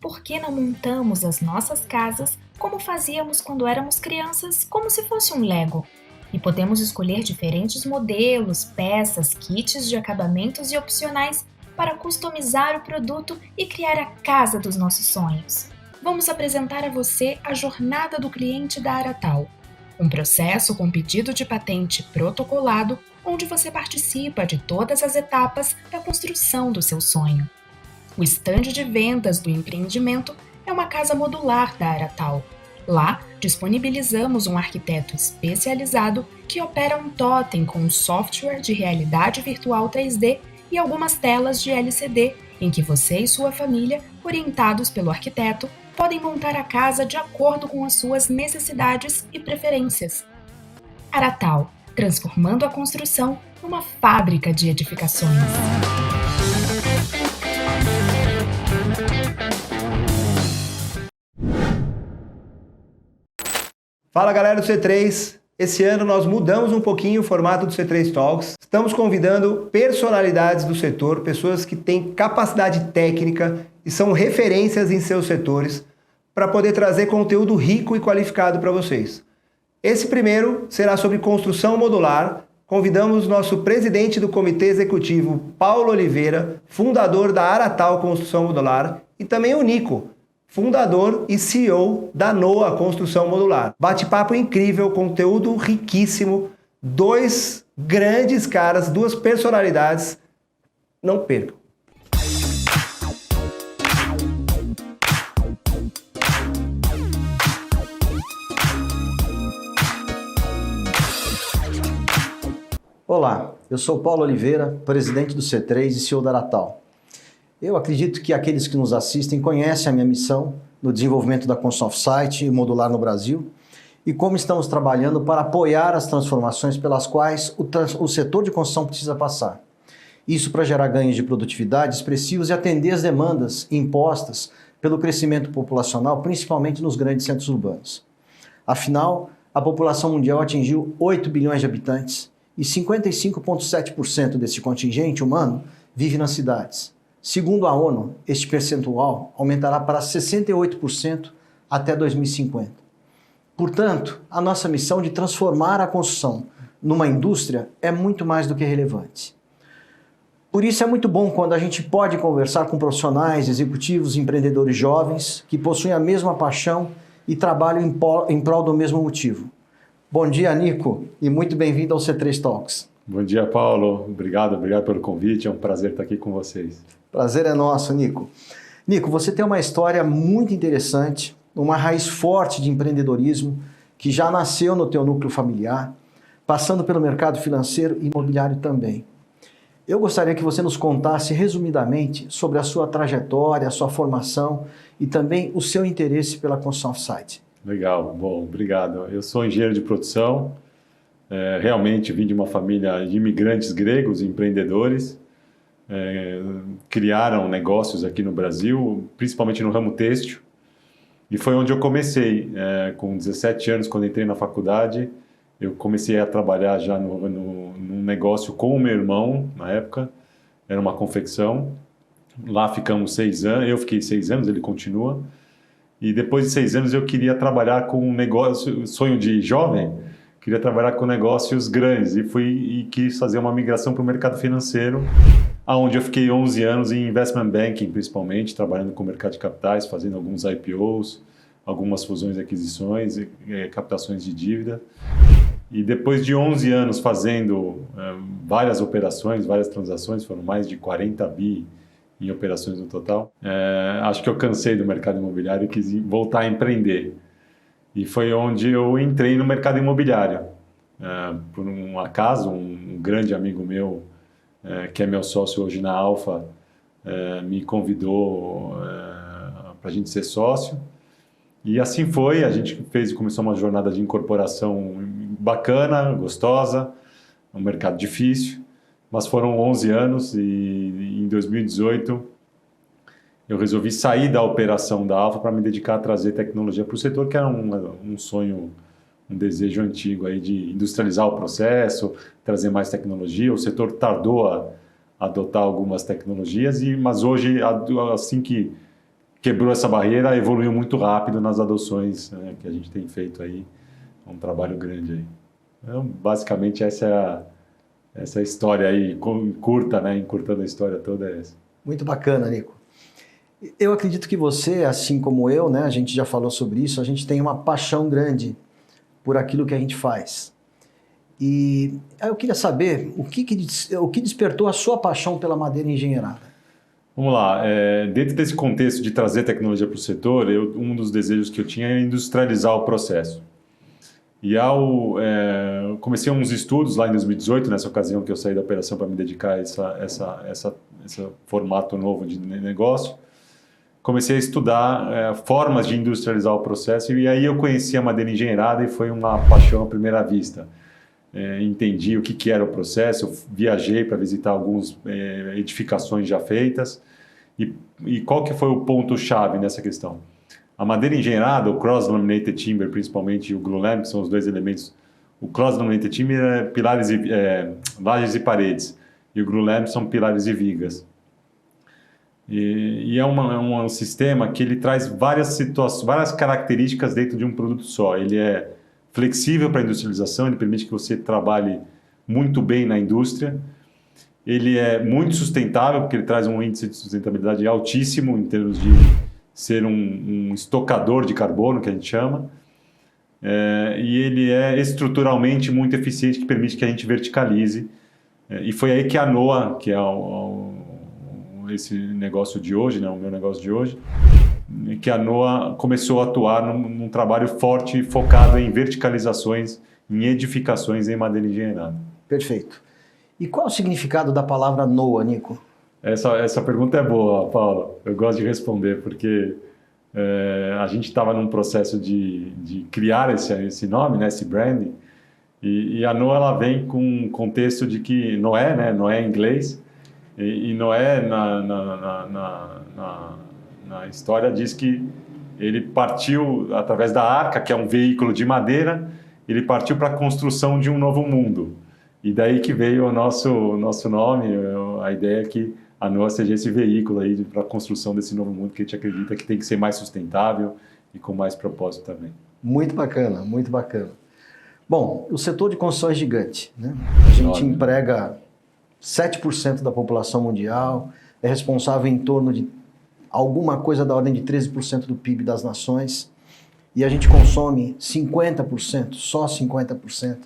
por que não montamos as nossas casas como fazíamos quando éramos crianças, como se fosse um Lego? E podemos escolher diferentes modelos, peças, kits de acabamentos e opcionais para customizar o produto e criar a casa dos nossos sonhos. Vamos apresentar a você a jornada do cliente da Aratal, um processo com pedido de patente protocolado, onde você participa de todas as etapas da construção do seu sonho. O estande de vendas do empreendimento é uma casa modular da Aratal. Lá, disponibilizamos um arquiteto especializado que opera um totem com um software de realidade virtual 3D e algumas telas de LCD, em que você e sua família, orientados pelo arquiteto, podem montar a casa de acordo com as suas necessidades e preferências. Aratal, transformando a construção numa fábrica de edificações. Fala galera do C3, esse ano nós mudamos um pouquinho o formato do C3 Talks. Estamos convidando personalidades do setor, pessoas que têm capacidade técnica e são referências em seus setores para poder trazer conteúdo rico e qualificado para vocês. Esse primeiro será sobre construção modular. Convidamos nosso presidente do Comitê Executivo, Paulo Oliveira, fundador da Aratal Construção Modular, e também o Nico, fundador e CEO da Noa Construção Modular. Bate-papo incrível, conteúdo riquíssimo, dois grandes caras, duas personalidades. Não percam. Olá, eu sou Paulo Oliveira, presidente do C3 e CEO da Aratal. Eu acredito que aqueles que nos assistem conhecem a minha missão no desenvolvimento da construção off-site e modular no Brasil e como estamos trabalhando para apoiar as transformações pelas quais o setor de construção precisa passar. Isso para gerar ganhos de produtividade expressivos e atender as demandas impostas pelo crescimento populacional, principalmente nos grandes centros urbanos. Afinal, a população mundial atingiu 8 bilhões de habitantes e 55,7% desse contingente humano vive nas cidades. Segundo a ONU, este percentual aumentará para 68% até 2050. Portanto, a nossa missão de transformar a construção numa indústria é muito mais do que relevante. Por isso é muito bom quando a gente pode conversar com profissionais, executivos, empreendedores jovens que possuem a mesma paixão e trabalham em prol do mesmo motivo. Bom dia, Nico, e muito bem-vindo ao C3 Talks. Bom dia, Paulo. Obrigado pelo convite. É um prazer estar aqui com vocês. Prazer é nosso, Nico. Nico, você tem uma história muito interessante, uma raiz forte de empreendedorismo que já nasceu no teu núcleo familiar, passando pelo mercado financeiro e imobiliário também. Eu gostaria que você nos contasse resumidamente sobre a sua trajetória, a sua formação e também o seu interesse pela construção off-site. Legal, bom, obrigado. Eu sou engenheiro de produção, realmente vim de uma família de imigrantes gregos, empreendedores, criaram negócios aqui no Brasil, principalmente no ramo têxtil, e foi onde eu comecei. Com 17 anos, quando entrei na faculdade, eu comecei a trabalhar já num negócio com o meu irmão, na época, era uma confecção. Lá ficamos 6 anos, eu fiquei 6 anos, ele continua. E depois de 6 anos eu queria trabalhar com um negócio, sonho de jovem, queria trabalhar com negócios grandes e quis fazer uma migração para o mercado financeiro, onde eu fiquei 11 anos em investment banking, principalmente, trabalhando com o mercado de capitais, fazendo alguns IPOs, algumas fusões e aquisições, captações de dívida. E depois de 11 anos fazendo várias operações, várias transações, foram mais de 40 bi em operações no total, acho que eu cansei do mercado imobiliário e quis voltar a empreender. E foi onde eu entrei no mercado imobiliário. Por um acaso, um grande amigo meu, que é meu sócio hoje na Alfa, me convidou para a gente ser sócio. E assim foi, a gente começou uma jornada de incorporação bacana, gostosa, um mercado difícil. Mas foram 11 anos e em 2018 eu resolvi sair da operação da Alfa para me dedicar a trazer tecnologia para o setor, que era um sonho, um desejo antigo aí de industrializar o processo, trazer mais tecnologia. O setor tardou a adotar algumas tecnologias, mas hoje, assim que quebrou essa barreira, evoluiu muito rápido nas adoções, né, que a gente tem feito aí. É um trabalho grande aí. Então, basicamente, essa é a história aí, curta, né? Encurtando a história toda é essa. Muito bacana, Nico. Eu acredito que você, assim como eu, né, a gente já falou sobre isso, a gente tem uma paixão grande por aquilo que a gente faz. E eu queria saber o que despertou a sua paixão pela madeira engenheirada. Vamos lá, dentro desse contexto de trazer tecnologia para o setor, um dos desejos que eu tinha era industrializar o processo. E comecei uns estudos lá em 2018, nessa ocasião que eu saí da operação para me dedicar a esse formato novo de negócio. Comecei a estudar formas de industrializar o processo e aí eu conheci a madeira engenheirada e foi uma paixão à primeira vista. Entendi o que era o processo, eu viajei para visitar algumas edificações já feitas e qual que foi o ponto-chave nessa questão? A madeira engenheirada, o cross-laminated timber principalmente e o glulam, que são os dois elementos. O cross-laminated timber é pilares lajes e paredes e o glulam são pilares e vigas. E é um sistema que ele traz várias características dentro de um produto só. Ele é flexível para a industrialização, ele permite que você trabalhe muito bem na indústria. Ele é muito sustentável, porque ele traz um índice de sustentabilidade altíssimo em termos de ser um estocador de carbono, que a gente chama. E ele é estruturalmente muito eficiente, que permite que a gente verticalize. E foi aí que a NOA, que é esse negócio de hoje, né, o meu negócio de hoje, que a NOA começou a atuar num trabalho forte focado em verticalizações, em edificações em madeira engenheirada. Perfeito. E qual é o significado da palavra NOA, Nico? Essa pergunta é boa, Paulo. Eu gosto de responder, porque a gente estava num processo de criar esse nome, né, esse branding, e a NOA ela vem com um contexto de que Noé, né, Noé em inglês, e Noé na história diz que ele partiu através da arca, que é um veículo de madeira, ele partiu para a construção de um novo mundo. E daí que veio o nosso nome, a ideia é que a NOA seja esse veículo aí para a construção desse novo mundo que a gente acredita que tem que ser mais sustentável e com mais propósito também. Muito bacana, muito bacana. Bom, o setor de construção é gigante, né? A gente emprega 7% da população mundial, é responsável em torno de alguma coisa da ordem de 13% do PIB das nações, e a gente consome 50%, só 50%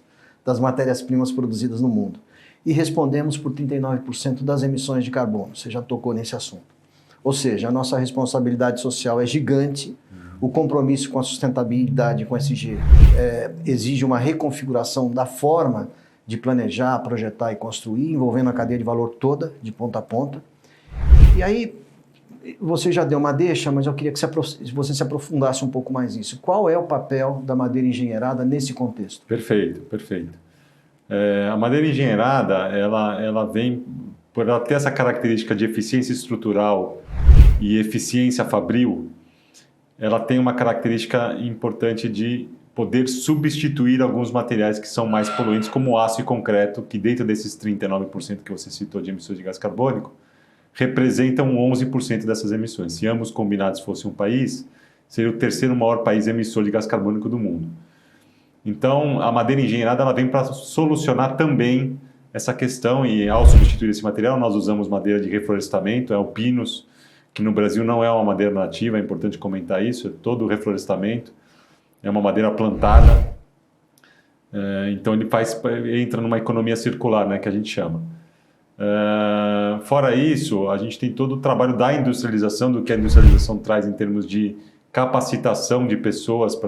das matérias-primas produzidas no mundo. E respondemos por 39% das emissões de carbono. Você já tocou nesse assunto. Ou seja, a nossa responsabilidade social é gigante, o compromisso com a sustentabilidade, com o SG, exige uma reconfiguração da forma de planejar, projetar e construir, envolvendo a cadeia de valor toda, de ponta a ponta. E aí, você já deu uma deixa, mas eu queria que você se aprofundasse um pouco mais nisso. Qual é o papel da madeira engenheirada nesse contexto? Perfeito, perfeito. A madeira engenheirada, ela vem, por ela ter essa característica de eficiência estrutural e eficiência fabril, ela tem uma característica importante de poder substituir alguns materiais que são mais poluentes, como aço e concreto, que dentro desses 39% que você citou de emissões de gás carbônico, representam 11% dessas emissões. Se ambos combinados fossem um país, seria o terceiro maior país emissor de gás carbônico do mundo. Então, a madeira engenheirada ela vem para solucionar também essa questão e, ao substituir esse material, nós usamos madeira de reflorestamento, é o pinus, que no Brasil não é uma madeira nativa, é importante comentar isso, é todo o reflorestamento, é uma madeira plantada, então ele entra numa economia circular, né, que a gente chama. Fora isso, a gente tem todo o trabalho da industrialização, do que a industrialização traz em termos de capacitação de pessoas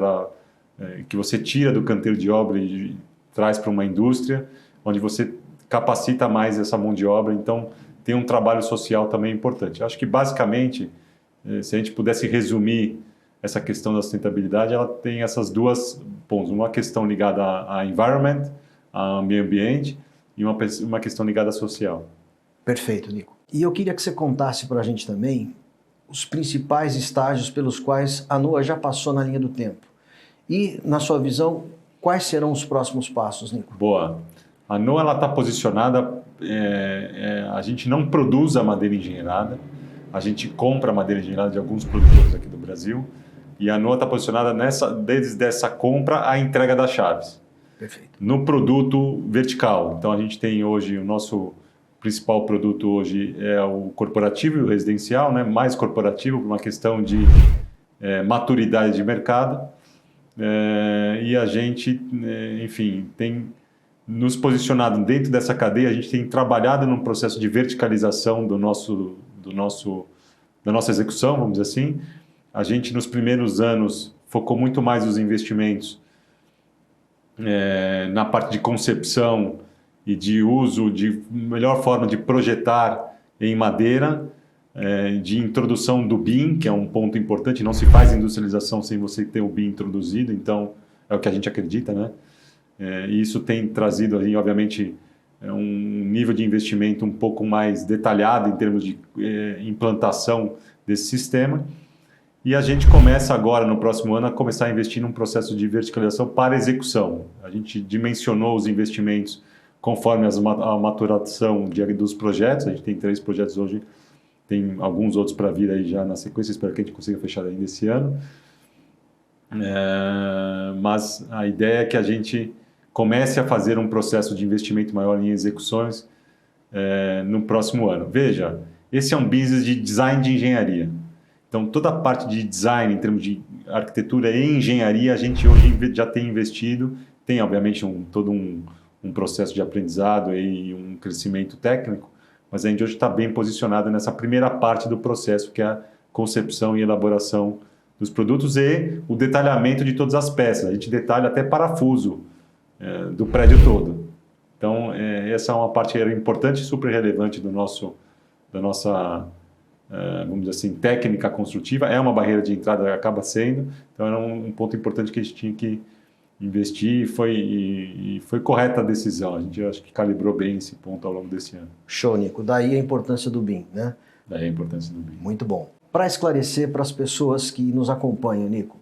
que você tira do canteiro de obra e traz para uma indústria, onde você capacita mais essa mão de obra, então tem um trabalho social também importante. Acho que basicamente, se a gente pudesse resumir essa questão da sustentabilidade, ela tem essas duas pontos, uma questão ligada a environment, ao meio ambiente, e uma questão ligada à social. Perfeito, Nico. E eu queria que você contasse para a gente também os principais estágios pelos quais a NOA já passou na linha do tempo. E, na sua visão, quais serão os próximos passos, Nico? Boa. A NOA está posicionada, a gente não produz a madeira engenheirada, a gente compra madeira engenheirada de alguns produtores aqui do Brasil e a Noah está posicionada desde essa compra à entrega das chaves. Perfeito. No produto vertical. Então a gente tem hoje o nosso principal produto hoje é o corporativo e o residencial, né? Mais corporativo por uma questão de maturidade de mercado. E a gente, enfim, tem nos posicionado dentro dessa cadeia, a gente tem trabalhado num processo de verticalização da nossa execução, vamos dizer assim. A gente, nos primeiros anos, focou muito mais os investimentos na parte de concepção e de uso, de melhor forma de projetar em madeira, de introdução do BIM, que é um ponto importante. Não se faz industrialização sem você ter o BIM introduzido, então é o que a gente acredita, né? E isso tem trazido, aí, obviamente, um nível de investimento um pouco mais detalhado em termos de implantação desse sistema. E a gente começa agora, no próximo ano, a começar a investir num processo de verticalização para execução. A gente dimensionou os investimentos conforme a maturação dos projetos. A gente tem 3 projetos hoje, tem alguns outros para vir aí já na sequência. Espero que a gente consiga fechar ainda esse ano. Mas a ideia é que a gente comece a fazer um processo de investimento maior em execuções no próximo ano. Veja, esse é um business de design de engenharia. Então, toda a parte de design, em termos de arquitetura e engenharia, a gente hoje já tem investido. Tem, obviamente, todo um processo de aprendizado e um crescimento técnico, mas a gente hoje está bem posicionado nessa primeira parte do processo, que é a concepção e elaboração dos produtos e o detalhamento de todas as peças. A gente detalha até parafuso do prédio todo. Então, essa é uma parte importante e super relevante da nossa, vamos dizer assim, técnica construtiva. É uma barreira de entrada, acaba sendo. Então, era um ponto importante que a gente tinha que investir e foi correta a decisão. A gente acho que calibrou bem esse ponto ao longo desse ano. Show, Nico. Daí a importância do BIM, né? Daí a importância do BIM. Muito bom. Para esclarecer para as pessoas que nos acompanham, Nico,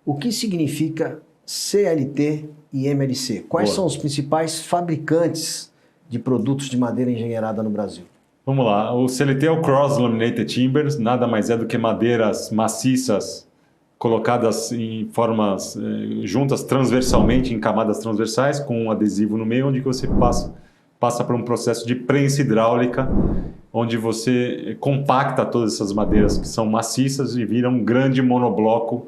o que significa CLT e MLC? Quais são os principais fabricantes de produtos de madeira engenheirada no Brasil? Vamos lá. O CLT é o Cross Laminated Timbers, nada mais é do que madeiras maciças colocadas em formas juntas transversalmente, em camadas transversais, com um adesivo no meio, onde você passa por um processo de prensa hidráulica, onde você compacta todas essas madeiras que são maciças e vira um grande monobloco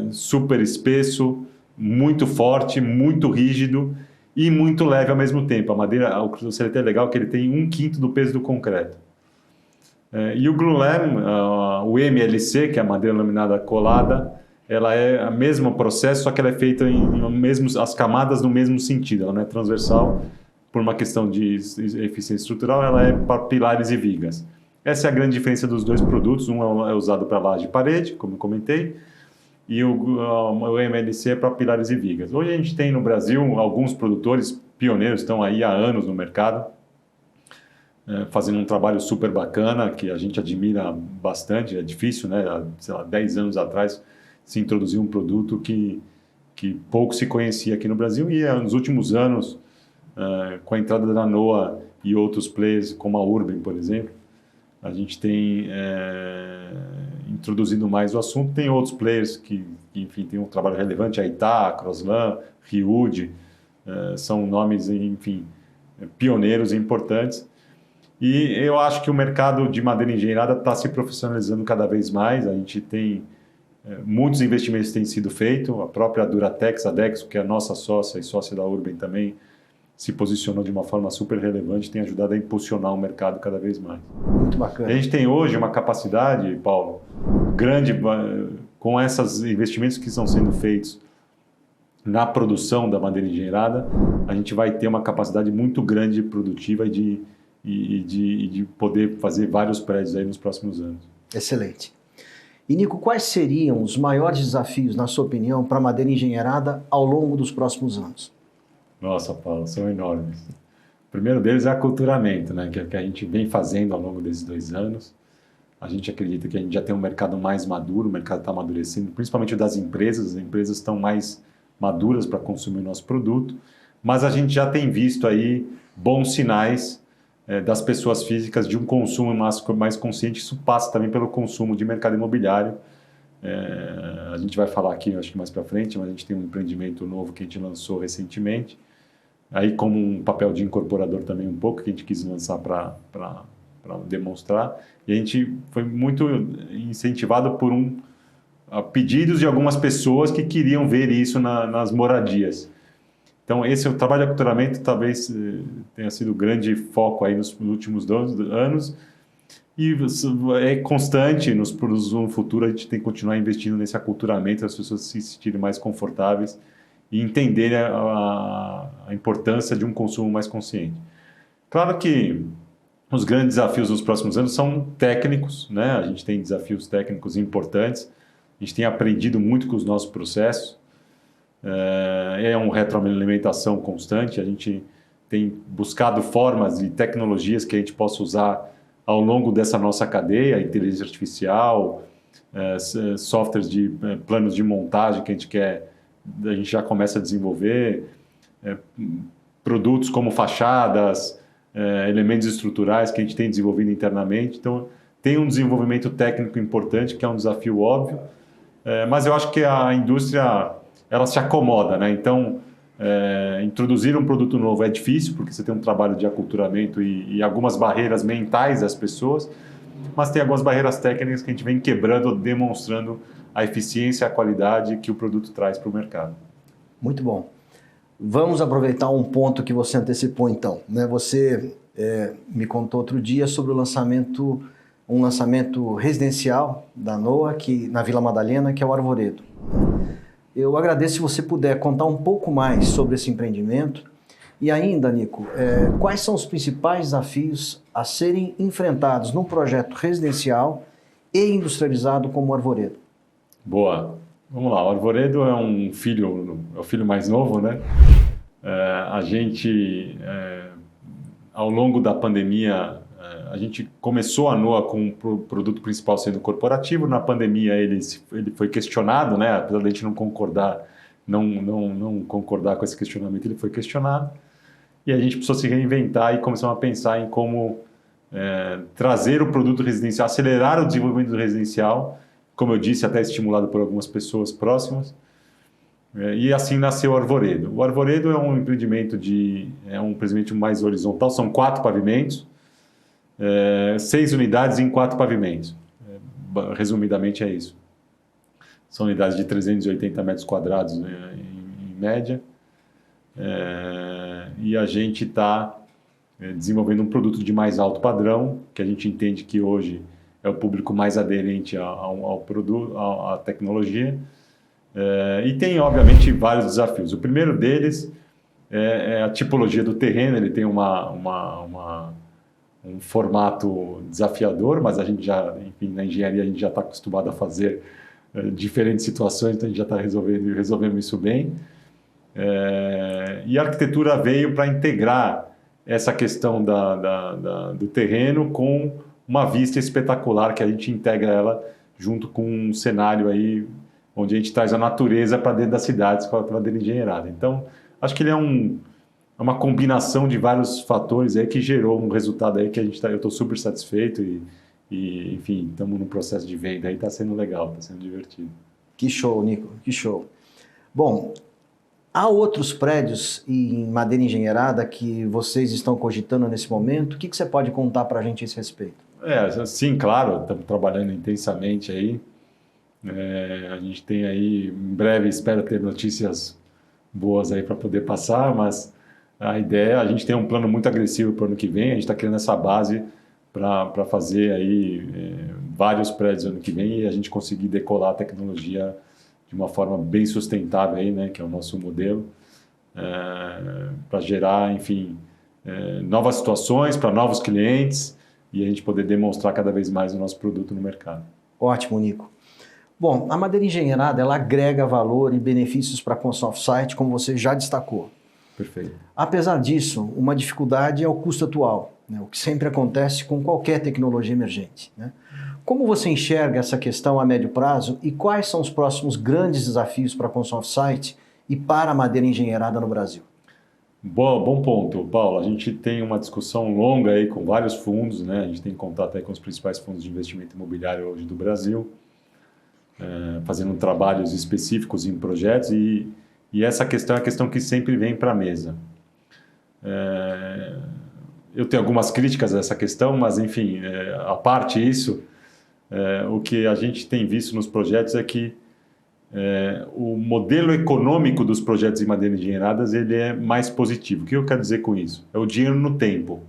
super espesso, muito forte, muito rígido e muito leve ao mesmo tempo. A madeira, o CLT é legal que ele tem 1/5 do peso do concreto. E o Glulam, o MLC, que é a madeira laminada colada, ela é o mesmo processo, só que ela é feita as camadas no mesmo sentido. Ela não é transversal por uma questão de eficiência estrutural, ela é para pilares e vigas. Essa é a grande diferença dos dois produtos. Um é usado para laje de parede, como eu comentei, e o MLC é para pilares e vigas. Hoje a gente tem no Brasil alguns produtores pioneiros, estão aí há anos no mercado, fazendo um trabalho super bacana, que a gente admira bastante. É difícil, né? Sei lá, 10 anos atrás se introduziu um produto que pouco se conhecia aqui no Brasil, e nos últimos anos, com a entrada da Noah e outros players, como a Urban, por exemplo, a gente tem introduzido mais o assunto. Tem outros players que enfim, tem um trabalho relevante, a Itá, a Crosslan, Ryud, são nomes, enfim, pioneiros e importantes. E eu acho que o mercado de madeira engenheirada está se profissionalizando cada vez mais. A gente tem muitos investimentos que têm sido feitos. A própria Duratex, a Dexo, que é a nossa sócia e sócia da Urban também, se posicionou de uma forma super relevante, tem ajudado a impulsionar o mercado cada vez mais. Muito bacana. A gente tem hoje uma capacidade, Paulo, grande, com esses investimentos que estão sendo feitos na produção da madeira engenheirada, a gente vai ter uma capacidade muito grande produtiva e de poder fazer vários prédios aí nos próximos anos. Excelente. E, Nico, quais seriam os maiores desafios, na sua opinião, para a madeira engenheirada ao longo dos próximos anos? Nossa, Paulo, são enormes. O primeiro deles é aculturamento, né, que a gente vem fazendo ao longo desses 2 anos. A gente acredita que a gente já tem um mercado mais maduro, o mercado está amadurecendo, principalmente o das empresas. As empresas estão mais maduras para consumir o nosso produto, mas a gente já tem visto aí bons sinais das pessoas físicas, de um consumo mais consciente. Isso passa também pelo consumo de mercado imobiliário. A gente vai falar aqui, acho que mais para frente, mas a gente tem um empreendimento novo que a gente lançou recentemente, aí como um papel de incorporador também um pouco, que a gente quis lançar para demonstrar, e a gente foi muito incentivado por pedidos de algumas pessoas que queriam ver isso nas moradias. Então, esse trabalho de aculturamento talvez tenha sido o grande foco aí nos últimos anos, e é constante, no futuro a gente tem que continuar investindo nesse aculturamento, as pessoas se sentirem mais confortáveis e entenderem a importância de um consumo mais consciente. Claro que os grandes desafios dos próximos anos são técnicos, né? A gente tem desafios técnicos importantes, a gente tem aprendido muito com os nossos processos, é uma retroalimentação constante, a gente tem buscado formas e tecnologias que a gente possa usar ao longo dessa nossa cadeia, inteligência artificial, softwares de planos de montagem que a gente já começa a desenvolver, produtos como fachadas, elementos estruturais que a gente tem desenvolvido internamente. Então, tem um desenvolvimento técnico importante, que é um desafio óbvio, mas eu acho que a indústria ela se acomoda, né? Então, introduzir um produto novo é difícil, porque você tem um trabalho de aculturamento e algumas barreiras mentais das pessoas, mas tem algumas barreiras técnicas que a gente vem quebrando, demonstrando a eficiência e a qualidade que o produto traz para o mercado. Muito bom. Vamos aproveitar um ponto que você antecipou então, né? Você me contou outro dia sobre um lançamento residencial da NOA, na Vila Madalena, que é o Arvoredo. Eu agradeço se você puder contar um pouco mais sobre esse empreendimento. E ainda, Nico, quais são os principais desafios a serem enfrentados num projeto residencial e industrializado como o Arvoredo? Boa. Vamos lá. O Arvoredo é o filho mais novo, né? A gente, ao longo da pandemia, a gente começou a NOA com o produto principal sendo corporativo. Na pandemia ele foi questionado, né? Apesar de a gente não concordar com esse questionamento, ele foi questionado. E a gente precisou se reinventar e começamos a pensar em como trazer o produto residencial, acelerar o desenvolvimento do residencial, como eu disse, até estimulado por algumas pessoas próximas. E assim nasceu o Arvoredo. O Arvoredo é um empreendimento mais horizontal, são 4 pavimentos, 6 unidades em 4 pavimentos. Resumidamente é isso. São unidades de 380 metros quadrados em média. E a gente está desenvolvendo um produto de mais alto padrão, que a gente entende que hoje é o público mais aderente ao produto, à tecnologia. E tem, obviamente, vários desafios. O primeiro deles é a tipologia do terreno. Ele tem um formato desafiador, mas a gente já, enfim, na engenharia a gente já está acostumado a fazer diferentes situações, então a gente já está resolvendo isso bem. E a arquitetura veio para integrar essa questão do terreno com uma vista espetacular, que a gente integra ela junto com um cenário aí onde a gente traz a natureza para dentro das cidades com a dele engenheirada. Então, acho que ele é uma combinação de vários fatores aí que gerou um resultado aí que eu estou super satisfeito e enfim, estamos no processo de venda aí, está sendo legal, está sendo divertido. Que show, Nico, que show. Bom, há outros prédios em madeira engenheirada que vocês estão cogitando nesse momento? O que você pode contar para a gente a esse respeito? Sim, claro, estamos trabalhando intensamente aí. A gente tem aí, em breve, espero ter notícias boas aí para poder passar, mas a ideia, a gente tem um plano muito agressivo para o ano que vem, a gente está criando essa base para fazer aí vários prédios ano que vem e a gente conseguir decolar a tecnologia de uma forma bem sustentável aí, né, que é o nosso modelo, para gerar, enfim, novas situações para novos clientes e a gente poder demonstrar cada vez mais o nosso produto no mercado. Ótimo, Nico. Bom, a madeira engenheirada, ela agrega valor e benefícios para a ConSoftSite, como você já destacou. Perfeito. Apesar disso, uma dificuldade é o custo atual, né, o que sempre acontece com qualquer tecnologia emergente, né? Como você enxerga essa questão a médio prazo e quais são os próximos grandes desafios para a ConSoftSite e para a madeira engenheirada no Brasil? Bom ponto, Paulo. A gente tem uma discussão longa aí com vários fundos, né? A gente tem contato aí com os principais fundos de investimento imobiliário hoje do Brasil, fazendo trabalhos específicos em projetos e essa questão é a questão que sempre vem para a mesa. Eu tenho algumas críticas a essa questão, mas enfim, a parte isso, o que a gente tem visto nos projetos é que o modelo econômico dos projetos de madeira engenheiradas ele é mais positivo. O que eu quero dizer com isso? É o dinheiro no tempo.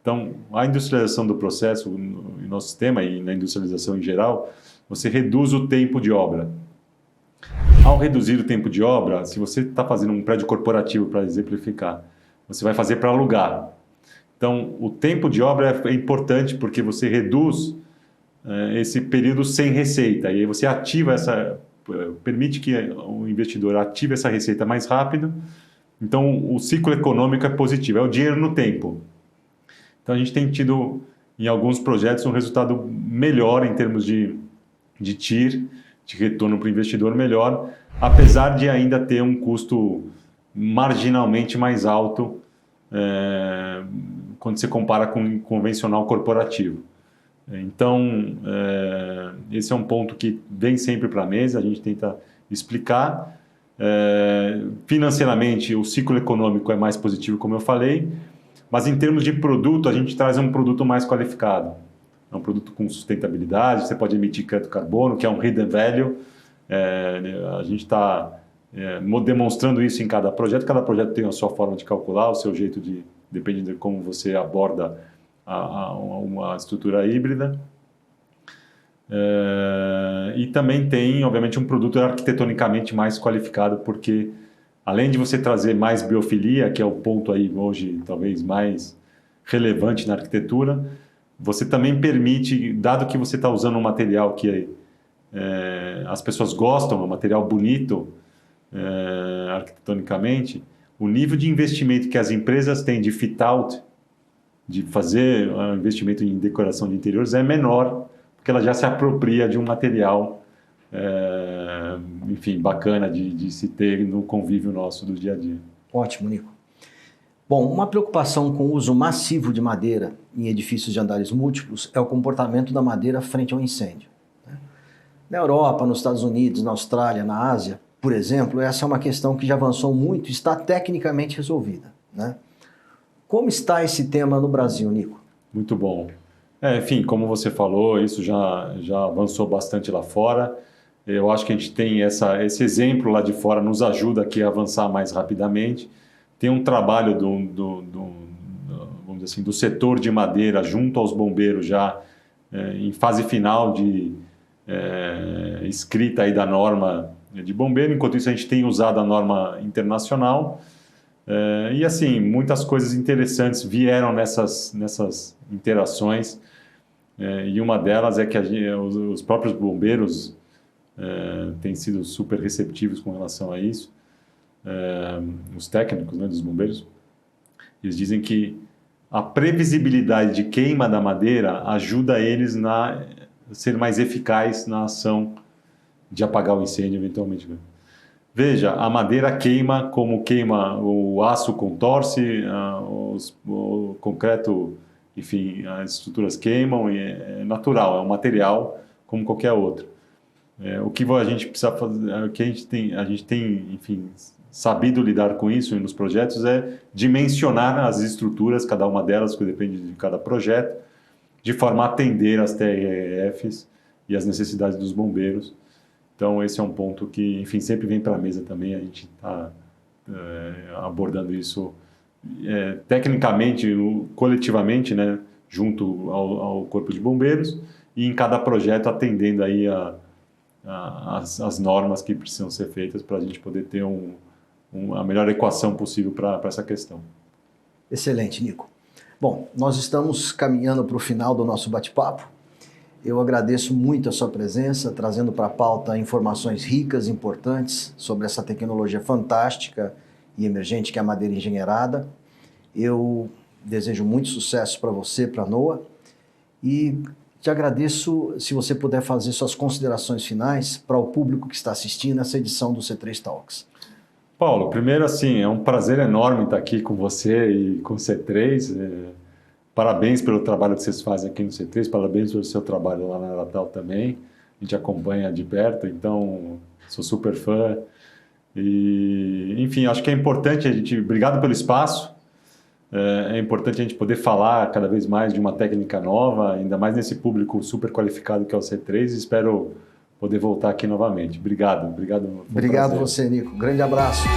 Então, a industrialização do processo no nosso sistema e na industrialização em geral, você reduz o tempo de obra. Ao reduzir o tempo de obra, se você está fazendo um prédio corporativo, para exemplificar, você vai fazer para alugar. Então, o tempo de obra é importante porque você reduz esse período sem receita. E aí você ativa permite que o investidor ative essa receita mais rápido. Então, o ciclo econômico é positivo, é o dinheiro no tempo. Então, a gente tem tido, em alguns projetos, um resultado melhor em termos de TIR, de retorno para o investidor melhor, apesar de ainda ter um custo marginalmente mais alto quando você compara com o convencional corporativo. Então, esse é um ponto que vem sempre para a mesa, a gente tenta explicar. Financeiramente, o ciclo econômico é mais positivo, como eu falei, mas em termos de produto, a gente traz um produto mais qualificado. É um produto com sustentabilidade, você pode emitir crédito carbono, que é um hidden value. A gente está demonstrando isso em cada projeto tem a sua forma de calcular, o seu jeito depende de como você aborda uma estrutura híbrida. E também tem, obviamente, um produto arquitetonicamente mais qualificado, porque além de você trazer mais biofilia, que é o ponto aí hoje talvez mais relevante na arquitetura, você também permite, dado que você está usando um material que as pessoas gostam, um material bonito arquitetonicamente, o nível de investimento que as empresas têm de fit-out, de fazer um investimento em decoração de interiores é menor, porque ela já se apropria de um material, enfim, bacana de se ter no convívio nosso do dia a dia. Ótimo, Nico. Bom, uma preocupação com o uso massivo de madeira em edifícios de andares múltiplos é o comportamento da madeira frente ao incêndio. Na Europa, nos Estados Unidos, na Austrália, na Ásia, por exemplo, essa é uma questão que já avançou muito e está tecnicamente resolvida, né? Como está esse tema no Brasil, Nico? Muito bom. Enfim, como você falou, isso já avançou bastante lá fora. Eu acho que a gente tem esse exemplo lá de fora, nos ajuda aqui a avançar mais rapidamente. Tem um trabalho vamos dizer assim, do setor de madeira junto aos bombeiros já em fase final de escrita aí da norma de bombeiro. Enquanto isso, a gente tem usado a norma internacional. E assim, muitas coisas interessantes vieram nessas interações, e uma delas é que os próprios bombeiros têm sido super receptivos com relação a isso, os técnicos, né, dos bombeiros. Eles dizem que a previsibilidade de queima da madeira ajuda eles a ser mais eficaz na ação de apagar o incêndio eventualmente. Veja, a madeira queima como queima o aço contorce, o concreto, enfim, as estruturas queimam, e é natural, é um material como qualquer outro. O que a gente precisa fazer, o que a gente tem, enfim, sabido lidar com isso nos projetos é dimensionar as estruturas, cada uma delas, que depende de cada projeto, de forma a atender as TRFs e as necessidades dos bombeiros. Então, esse é um ponto que, enfim, sempre vem para a mesa também. A gente está abordando isso tecnicamente, coletivamente, né, junto ao Corpo de Bombeiros, e em cada projeto atendendo aí as normas que precisam ser feitas para a gente poder ter a melhor equação possível para essa questão. Excelente, Nico. Bom, nós estamos caminhando para o final do nosso bate-papo. Eu agradeço muito a sua presença, trazendo para a pauta informações ricas e importantes sobre essa tecnologia fantástica e emergente que é a madeira engenheirada. Eu desejo muito sucesso para você, para a NOA, e te agradeço se você puder fazer suas considerações finais para o público que está assistindo essa edição do C3 Talks. Paulo, primeiro é um prazer enorme estar aqui com você e com o C3. Parabéns pelo trabalho que vocês fazem aqui no C3, parabéns pelo seu trabalho lá na Aratal também. A gente acompanha de perto, então sou super fã. E, enfim, acho que é importante obrigado pelo espaço. É importante a gente poder falar cada vez mais de uma técnica nova, ainda mais nesse público super qualificado que é o C3. Espero poder voltar aqui novamente. Obrigado. Obrigado você, Nico. Grande abraço.